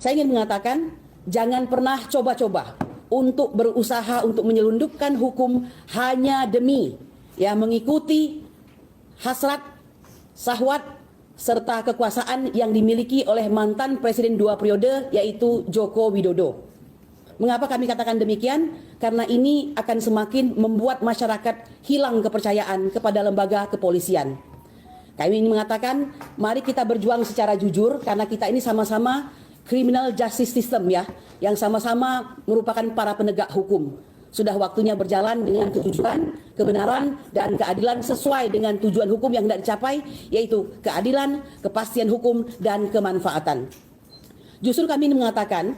Saya ingin mengatakan, jangan pernah coba-coba untuk berusaha untuk menyelundupkan hukum hanya demi mengikuti hasrat, syahwat, serta kekuasaan yang dimiliki oleh mantan Presiden 2 periode, yaitu Joko Widodo. Mengapa kami katakan demikian? Karena ini akan semakin membuat masyarakat hilang kepercayaan kepada lembaga kepolisian. Kami ingin mengatakan, mari kita berjuang secara jujur, karena kita ini sama-sama criminal justice system yang sama-sama merupakan para penegak hukum. Sudah waktunya berjalan dengan ketujuan, kebenaran, dan keadilan sesuai dengan tujuan hukum yang hendak dicapai, yaitu keadilan, kepastian hukum, dan kemanfaatan. Justru kami mengatakan,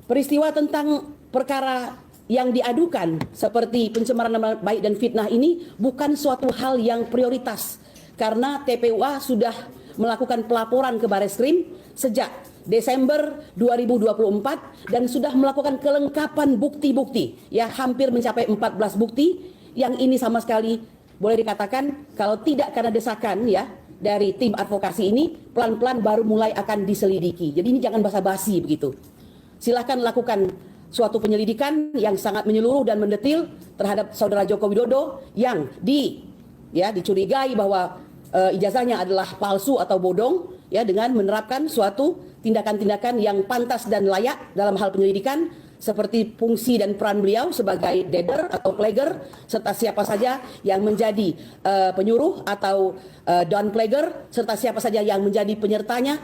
peristiwa tentang perkara yang diadukan seperti pencemaran nama baik dan fitnah ini bukan suatu hal yang prioritas, karena TPUA sudah melakukan pelaporan ke Bareskrim sejak Desember 2024 dan sudah melakukan kelengkapan bukti-bukti, hampir mencapai 14 bukti, yang ini sama sekali boleh dikatakan kalau tidak karena desakan dari tim advokasi ini, pelan-pelan baru mulai akan diselidiki. Jadi ini jangan basa-basi begitu. Silahkan lakukan suatu penyelidikan yang sangat menyeluruh dan mendetil terhadap saudara Joko Widodo yang dicurigai bahwa ijazahnya adalah palsu atau bodong, dengan menerapkan suatu tindakan-tindakan yang pantas dan layak dalam hal penyelidikan, seperti fungsi dan peran beliau sebagai dader atau plager, serta siapa saja yang menjadi penyuruh atau downplager, serta siapa saja yang menjadi penyertanya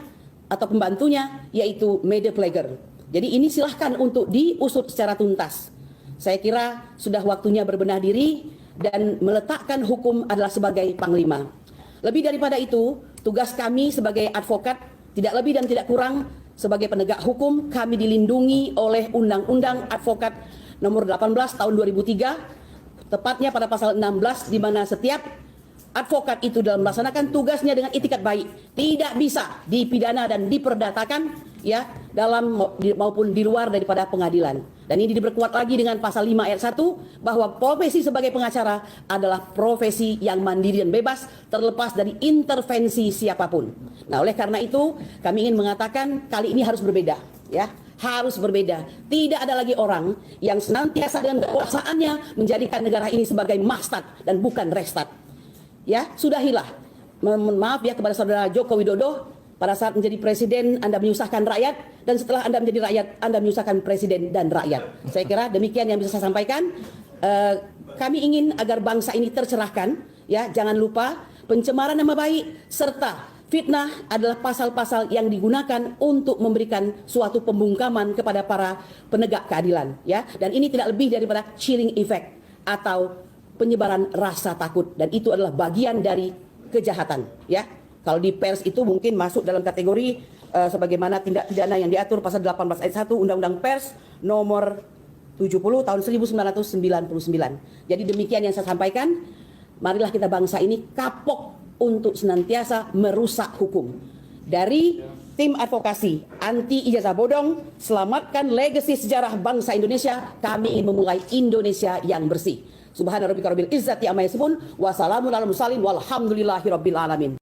atau pembantunya, yaitu media plager. Jadi ini silahkan untuk diusut secara tuntas. Saya kira sudah waktunya berbenah diri dan meletakkan hukum adalah sebagai panglima. Lebih daripada itu, tugas kami sebagai advokat tidak lebih dan tidak kurang sebagai penegak hukum, kami dilindungi oleh Undang-Undang Advokat Nomor 18 Tahun 2003, tepatnya pada pasal 16, di mana setiap advokat itu dalam melaksanakan tugasnya dengan itikat baik tidak bisa dipidana dan diperdatakan dalam maupun di luar daripada pengadilan. Dan ini diperkuat lagi dengan pasal 5 ayat 1 bahwa profesi sebagai pengacara adalah profesi yang mandiri dan bebas terlepas dari intervensi siapapun. Nah, oleh karena itu kami ingin mengatakan kali ini harus berbeda, harus berbeda. Tidak ada lagi orang yang senantiasa dengan kekuasaannya menjadikan negara ini sebagai mastat dan bukan restat. Sudahilah. Maaf kepada saudara Joko Widodo, pada saat menjadi presiden Anda menyusahkan rakyat, dan setelah Anda menjadi rakyat Anda menyusahkan presiden dan rakyat. Saya kira demikian yang bisa saya sampaikan. Kami ingin agar bangsa ini tercerahkan, jangan lupa pencemaran nama baik serta fitnah adalah pasal-pasal yang digunakan untuk memberikan suatu pembungkaman kepada para penegak keadilan, dan ini tidak lebih daripada chilling effect atau penyebaran rasa takut, dan itu adalah bagian dari kejahatan. Kalau di pers itu mungkin masuk dalam kategori sebagaimana tindak pidana yang diatur pasal 18 ayat 1 Undang-Undang Pers nomor 70 tahun 1999. Jadi demikian yang saya sampaikan. Marilah kita bangsa ini kapok untuk senantiasa merusak hukum. Dari tim advokasi anti ijazah bodong, selamatkan legasi sejarah bangsa Indonesia, kami ingin memulai Indonesia yang bersih. Subhana rabbika rabbil izzati amma yasifun wa salamun alal mursalin walhamdulillahi rabbil alamin.